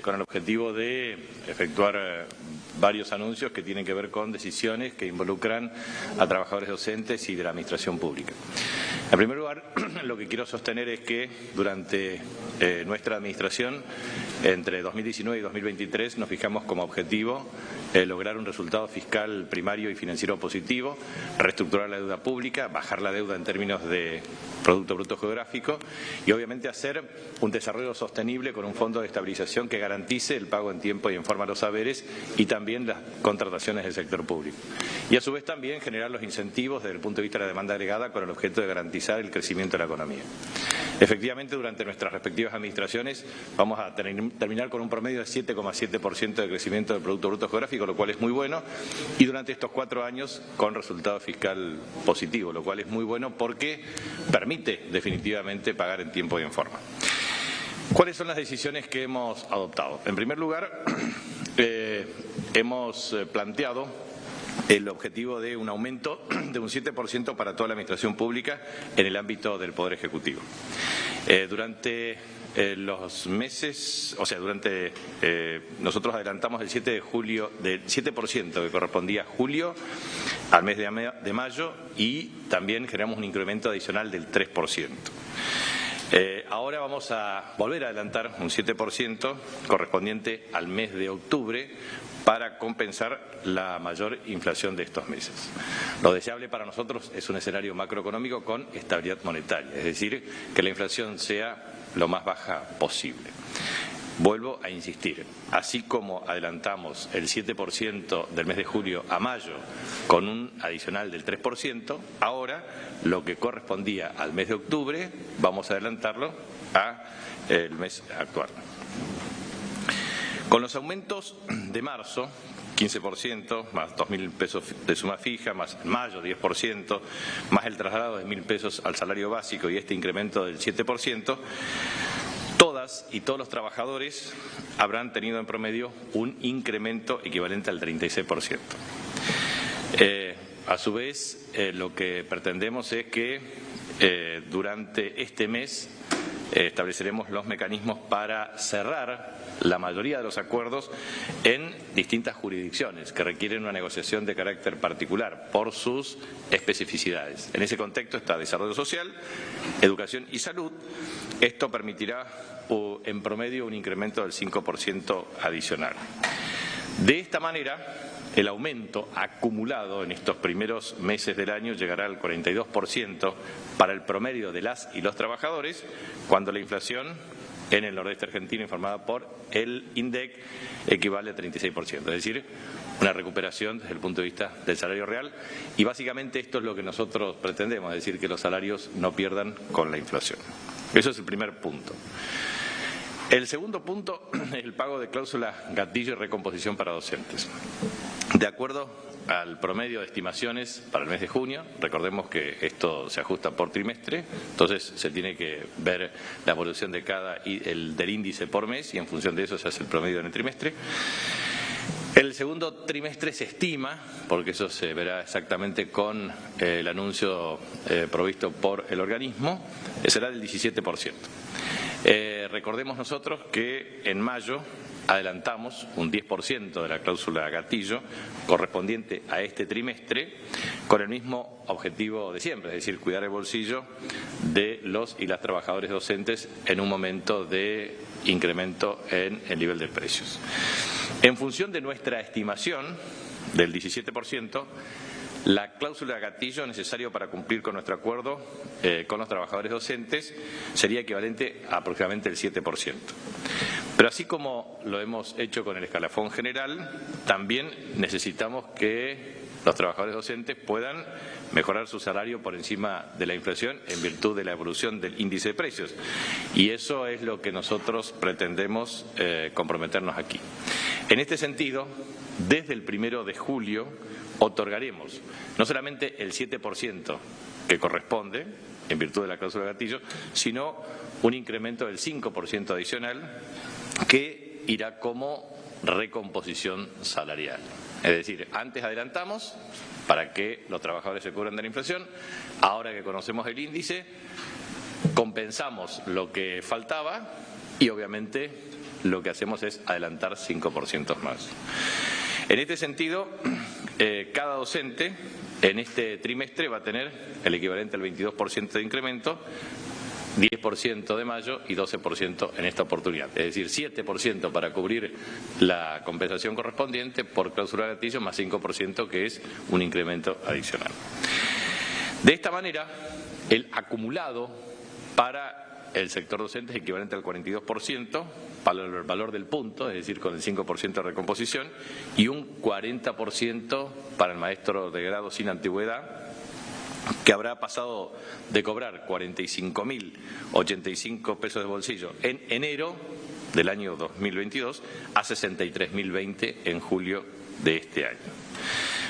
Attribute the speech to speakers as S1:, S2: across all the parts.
S1: con el objetivo de efectuar varios anuncios que tienen que ver con decisiones que involucran a trabajadores docentes y de la administración pública. En primer lugar, lo que quiero sostener es que durante nuestra administración, entre 2019 y 2023, nos fijamos como objetivo lograr un resultado fiscal primario y financiero positivo, reestructurar la deuda pública, bajar la deuda en términos de Producto Bruto Geográfico y obviamente hacer un desarrollo sostenible con un fondo de estabilización que garantice el pago en tiempo y en forma de los saberes y también las contrataciones del sector público. Y a su vez también generar los incentivos desde el punto de vista de la demanda agregada con el objeto de garantizar el crecimiento de la economía. Efectivamente, durante nuestras respectivas administraciones vamos a terminar con un promedio de 7,7% de crecimiento del Producto Bruto Geográfico, lo cual es muy bueno, y durante estos 4 años con resultado fiscal positivo, lo cual es muy bueno porque permite definitivamente pagar en tiempo y en forma. ¿Cuáles son las decisiones que hemos adoptado? En primer lugar, hemos planteado el objetivo de un aumento de un 7% para toda la administración pública en el ámbito del Poder Ejecutivo. Durante los meses, nosotros adelantamos el 7 de julio del 7% que correspondía a julio al mes de mayo y también generamos un incremento adicional del 3%. Ahora vamos a volver a adelantar un 7% correspondiente al mes de octubre para compensar la mayor inflación de estos meses. Lo deseable para nosotros es un escenario macroeconómico con estabilidad monetaria, es decir, que la inflación sea lo más baja posible. Vuelvo a insistir, así como adelantamos el 7% del mes de julio a mayo con un adicional del 3%, ahora lo que correspondía al mes de octubre vamos a adelantarlo al mes actual. Con los aumentos de marzo, 15%, más 2.000 pesos de suma fija, más mayo 10%, más el traslado de 1.000 pesos al salario básico y este incremento del 7%, todas y todos los trabajadores habrán tenido en promedio un incremento equivalente al 36%. A su vez, lo que pretendemos es que durante este mes estableceremos los mecanismos para cerrar la mayoría de los acuerdos en distintas jurisdicciones que requieren una negociación de carácter particular por sus especificidades. En ese contexto está desarrollo social, educación y salud. Esto permitirá en promedio un incremento del 5% adicional. De esta manera, el aumento acumulado en estos primeros meses del año llegará al 42% para el promedio de las y los trabajadores, cuando la inflación en el nordeste argentino, informada por el INDEC, equivale a 36%. Es decir, una recuperación desde el punto de vista del salario real. Y básicamente esto es lo que nosotros pretendemos, es decir, que los salarios no pierdan con la inflación. Eso es el primer punto. El segundo punto es el pago de cláusula gatillo y recomposición para docentes. De acuerdo al promedio de estimaciones para el mes de junio, recordemos que esto se ajusta por trimestre, entonces se tiene que ver la evolución de del índice por mes y en función de eso se hace el promedio en el trimestre. El segundo trimestre se estima, porque eso se verá exactamente con el anuncio provisto por el organismo, será del 17%. Recordemos nosotros que en mayo adelantamos un 10% de la cláusula gatillo correspondiente a este trimestre con el mismo objetivo de siempre, es decir, cuidar el bolsillo de los y las trabajadores docentes en un momento de incremento en el nivel de precios. En función de nuestra estimación del 17%, la cláusula gatillo necesario para cumplir con nuestro acuerdo con los trabajadores docentes sería equivalente a aproximadamente el 7%. Pero así como lo hemos hecho con el escalafón general, también necesitamos que los trabajadores docentes puedan mejorar su salario por encima de la inflación en virtud de la evolución del índice de precios. Y eso es lo que nosotros pretendemos comprometernos aquí. En este sentido, desde el 1 de julio otorgaremos no solamente el 7% que corresponde en virtud de la cláusula de gatillo, sino un incremento del 5% adicional que irá como recomposición salarial. Es decir, antes adelantamos para que los trabajadores se cubran de la inflación, ahora que conocemos el índice, compensamos lo que faltaba y obviamente lo que hacemos es adelantar 5% más. En este sentido, cada docente en este trimestre va a tener el equivalente al 22% de incremento, 10% de mayo y 12% en esta oportunidad. Es decir, 7% para cubrir la compensación correspondiente por cláusula de gatillo más 5% que es un incremento adicional. De esta manera, el acumulado para el sector docente es equivalente al 42%, para el valor del punto, es decir, con el 5% de recomposición, y un 40% para el maestro de grado sin antigüedad, que habrá pasado de cobrar 45.085 pesos de bolsillo en enero del año 2022 a 63.020 en julio de este año.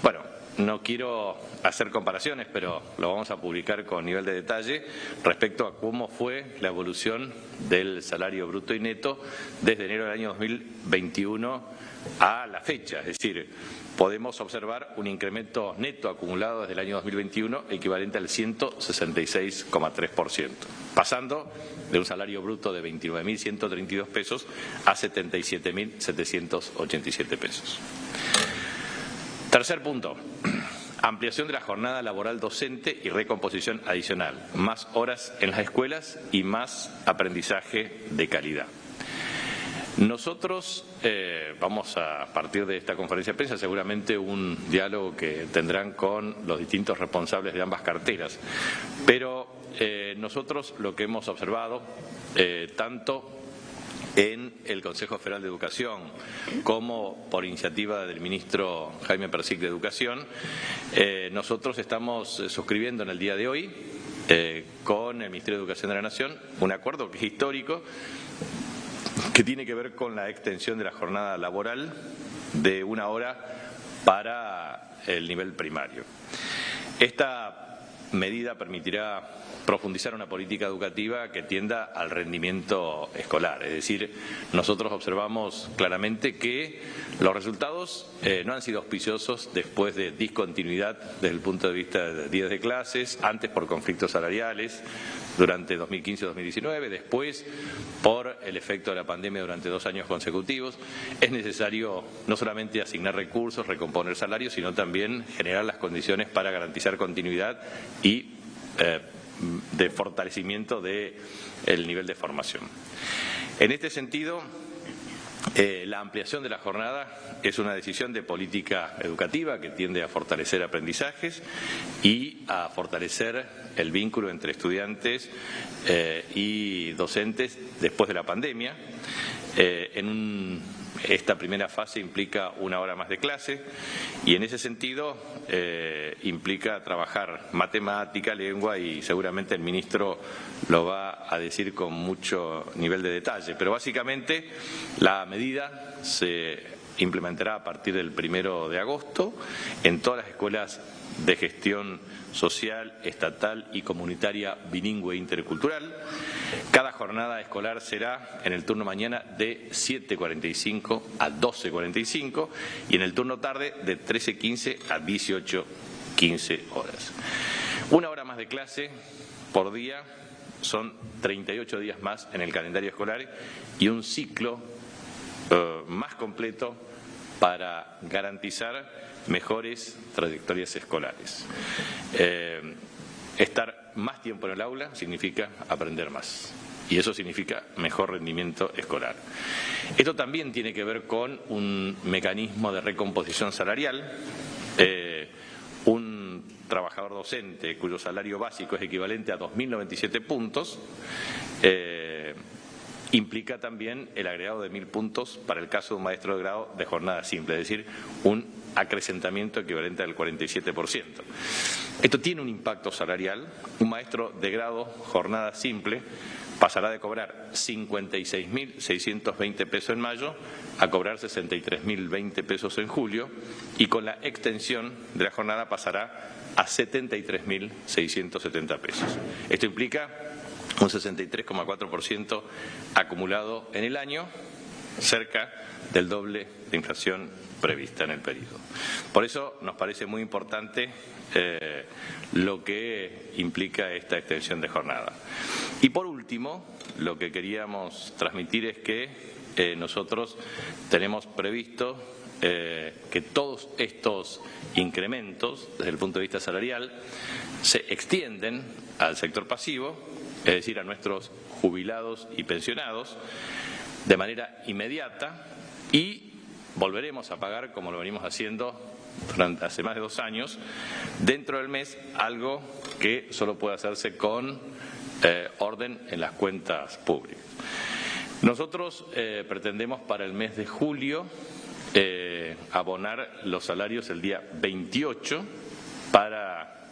S1: Bueno, no quiero hacer comparaciones, pero lo vamos a publicar con nivel de detalle respecto a cómo fue la evolución del salario bruto y neto desde enero del año 2021 a la fecha. Es decir, podemos observar un incremento neto acumulado desde el año 2021 equivalente al 166,3%, pasando de un salario bruto de 29.132 pesos a 77.787 pesos. Tercer punto. Ampliación de la jornada laboral docente y recomposición adicional, más horas en las escuelas y más aprendizaje de calidad. Nosotros vamos a partir de esta conferencia de prensa seguramente un diálogo que tendrán con los distintos responsables de ambas carteras, pero nosotros lo que hemos observado tanto en el Consejo Federal de Educación como por iniciativa del ministro Jaime Persic de Educación, nosotros estamos suscribiendo en el día de hoy con el Ministerio de Educación de la Nación un acuerdo que es histórico, que tiene que ver con la extensión de la jornada laboral de 1 hora para el nivel primario. Esta medida permitirá profundizar una política educativa que tienda al rendimiento escolar. Es decir, nosotros observamos claramente que los resultados no han sido auspiciosos después de discontinuidad desde el punto de vista de días de clases, antes por conflictos salariales durante 2015-2019, después por el efecto de la pandemia durante 2 años consecutivos. Es necesario no solamente asignar recursos, recomponer salarios, sino también generar las condiciones para garantizar continuidad y de fortalecimiento del nivel de formación. En este sentido, la ampliación de la jornada es una decisión de política educativa que tiende a fortalecer aprendizajes y a fortalecer el vínculo entre estudiantes y docentes después de la pandemia. Esta primera fase implica 1 hora más de clase y en ese sentido implica trabajar matemática, lengua y seguramente el ministro lo va a decir con mucho nivel de detalle. Pero básicamente la medida se implementará a partir del 1 de agosto en todas las escuelas de gestión social, estatal y comunitaria bilingüe e intercultural. Cada jornada escolar será en el turno mañana de 7:45 a 12:45 y en el turno tarde de 13:15 a 18:15 horas. 1 hora más de clase por día son 38 días más en el calendario escolar y un ciclo más completo para garantizar mejores trayectorias escolares. Estar más tiempo en el aula significa aprender más y eso significa mejor rendimiento escolar. Esto también tiene que ver con un mecanismo de recomposición salarial. Un trabajador docente cuyo salario básico es equivalente a 2.097 puntos implica también el agregado de 1.000 puntos para el caso de un maestro de grado de jornada simple, es decir, un acrecentamiento equivalente al 47%. Esto tiene un impacto salarial. Un maestro de grado jornada simple pasará de cobrar 56.620 pesos en mayo a cobrar 63.020 pesos en julio y con la extensión de la jornada pasará a 73.670 pesos. Esto implica un 63,4% acumulado en el año, cerca del doble de inflación prevista en el periodo. Por eso nos parece muy importante lo que implica esta extensión de jornada. Y por último, lo que queríamos transmitir es que nosotros tenemos previsto que todos estos incrementos, desde el punto de vista salarial, se extienden al sector pasivo, es decir, a nuestros jubilados y pensionados, de manera inmediata, y volveremos a pagar, como lo venimos haciendo hace más de 2 años, dentro del mes, algo que solo puede hacerse con orden en las cuentas públicas. Nosotros pretendemos para el mes de julio abonar los salarios el día 28 para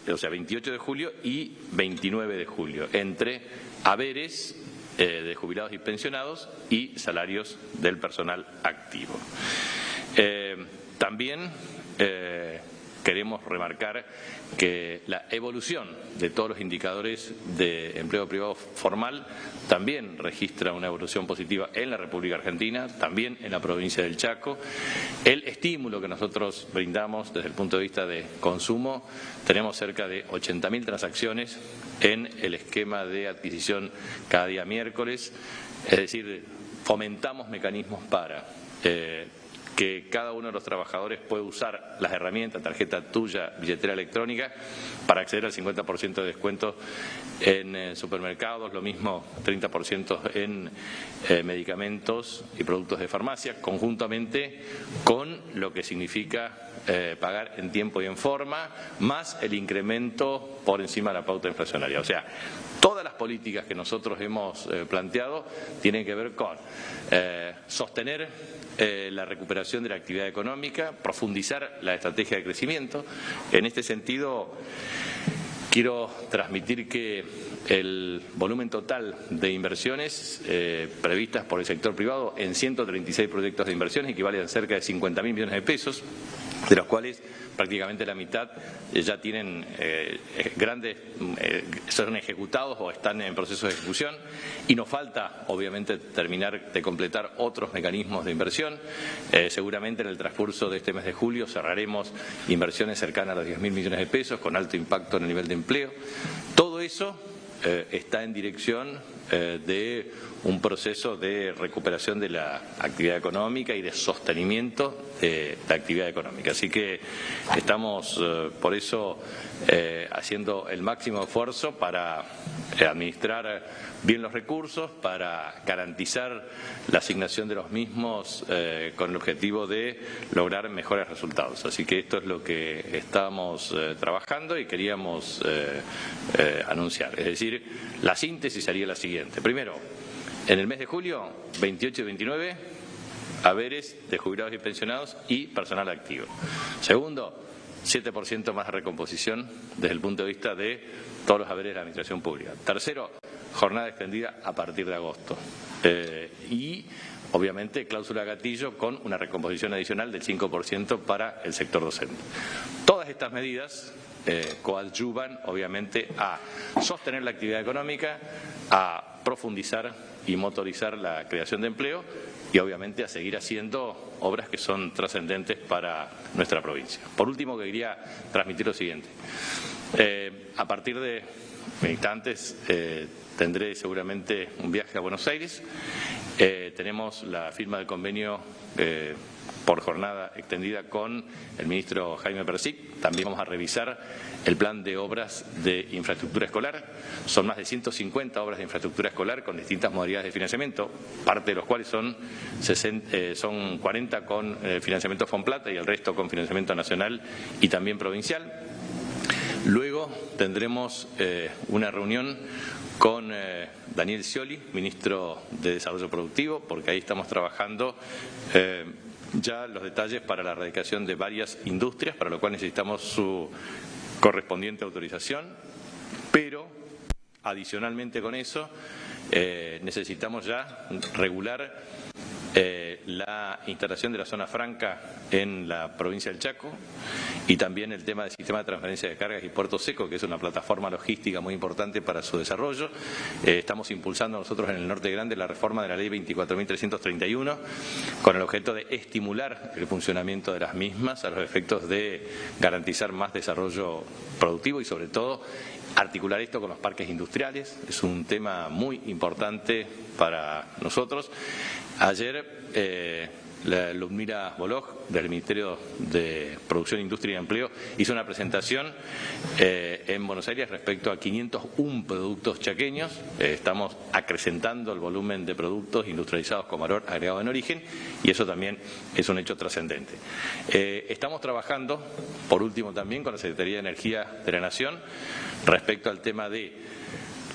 S1: 28 de julio y 29 de julio, entre haberes de jubilados y pensionados y salarios del personal activo. También queremos remarcar que la evolución de todos los indicadores de empleo privado formal también registra una evolución positiva en la República Argentina, también en la provincia del Chaco. El estímulo que nosotros brindamos desde el punto de vista de consumo, tenemos cerca de 80.000 transacciones en el esquema de adquisición cada día miércoles, es decir, fomentamos mecanismos para que cada uno de los trabajadores pueda usar las herramientas, tarjeta tuya, billetera electrónica, para acceder al 50% de descuento en supermercados, lo mismo 30% en medicamentos y productos de farmacia, conjuntamente con lo que significa pagar en tiempo y en forma, más el incremento por encima de la pauta inflacionaria. O sea, todas las políticas que nosotros hemos planteado tienen que ver con sostener la recuperación de la actividad económica, profundizar la estrategia de crecimiento. En este sentido, quiero transmitir que el volumen total de inversiones previstas por el sector privado en 136 proyectos de inversiones equivale a cerca de 50.000 millones de pesos, de los cuales prácticamente la mitad ya tienen son ejecutados o están en proceso de ejecución, y nos falta obviamente terminar de completar otros mecanismos de inversión. Seguramente en el transcurso de este mes de julio cerraremos inversiones cercanas a los 10.000 millones de pesos con alto impacto en el nivel de empleo. Todo eso está en dirección de un proceso de recuperación de la actividad económica y de sostenimiento de la actividad económica. Así que estamos por eso haciendo el máximo esfuerzo para administrar bien los recursos, para garantizar la asignación de los mismos con el objetivo de lograr mejores resultados. Así que esto es lo que estamos trabajando y queríamos anunciar. Es decir, la síntesis sería la siguiente. Primero, en el mes de julio, 28 y 29, haberes de jubilados y pensionados y personal activo. Segundo, 7% más de recomposición desde el punto de vista de todos los haberes de la administración pública. Tercero, jornada extendida a partir de agosto. Y, obviamente, cláusula gatillo con una recomposición adicional del 5% para el sector docente. Todas estas medidas coadyuvan, obviamente, a sostener la actividad económica, a profundizar y motorizar la creación de empleo y, obviamente, a seguir haciendo obras que son trascendentes para nuestra provincia. Por último, quería transmitir lo siguiente. A partir de instantes tendré seguramente un viaje a Buenos Aires. Tenemos la firma del convenio por jornada extendida con el ministro Jaime Persic. También vamos a revisar el plan de obras de infraestructura escolar. Son más de 150 obras de infraestructura escolar con distintas modalidades de financiamiento, parte de los cuales son 40 con financiamiento Fonplata y el resto con financiamiento nacional y también provincial. Luego tendremos una reunión con Daniel Scioli, ministro de Desarrollo Productivo, porque ahí estamos trabajando ya los detalles para la erradicación de varias industrias, para lo cual necesitamos su correspondiente autorización, pero adicionalmente con eso necesitamos ya regular la instalación de la zona franca en la provincia del Chaco y también el tema del sistema de transferencia de cargas y puerto seco, que es una plataforma logística muy importante para su desarrollo. Estamos impulsando nosotros en el Norte Grande la reforma de la ley 24.331 con el objeto de estimular el funcionamiento de las mismas a los efectos de garantizar más desarrollo productivo y sobre todo articular esto con los parques industriales. Es un tema muy importante para nosotros. Ayer la Ludmila Boloj, del Ministerio de Producción, Industria y Empleo, hizo una presentación en Buenos Aires respecto a 501 productos chaqueños. Estamos acrecentando el volumen de productos industrializados con valor agregado en origen y eso también es un hecho trascendente. Estamos trabajando, por último también, con la Secretaría de Energía de la Nación respecto al tema de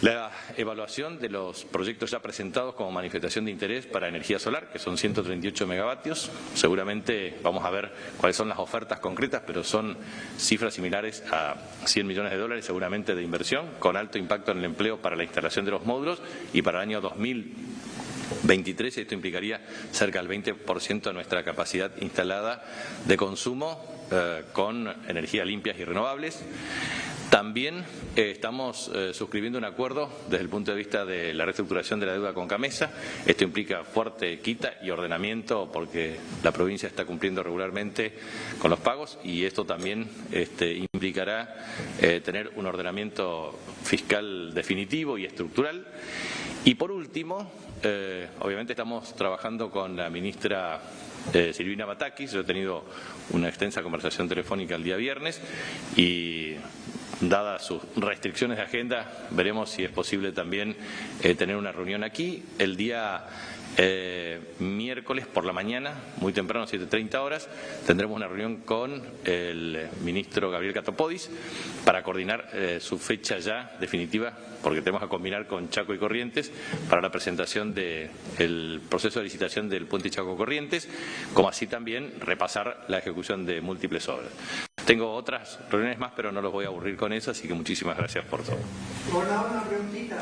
S1: la evaluación de los proyectos ya presentados como manifestación de interés para energía solar, que son 138 megavatios. Seguramente vamos a ver cuáles son las ofertas concretas, pero son cifras similares a 100 millones de dólares seguramente de inversión, con alto impacto en el empleo para la instalación de los módulos y para el año 2023 esto implicaría cerca del 20% de nuestra capacidad instalada de consumo con energías limpias y renovables. También estamos suscribiendo un acuerdo desde el punto de vista de la reestructuración de la deuda con Camesa. Esto implica fuerte quita y ordenamiento porque la provincia está cumpliendo regularmente con los pagos y esto también implicará tener un ordenamiento fiscal definitivo y estructural. Y por último, obviamente estamos trabajando con la ministra Silvina Batakis. Yo he tenido una extensa conversación telefónica el día viernes y dadas sus restricciones de agenda, veremos si es posible también tener una reunión aquí el día miércoles por la mañana, muy temprano, 7:30 horas, tendremos una reunión con el ministro Gabriel Catopodis para coordinar su fecha ya definitiva, porque tenemos que combinar con Chaco y Corrientes para la presentación del proceso de licitación del puente Chaco-Corrientes, como así también repasar la ejecución de múltiples obras. Tengo otras reuniones más, pero no los voy a aburrir con eso, así que muchísimas gracias por todo.
S2: Hola, una preguntita.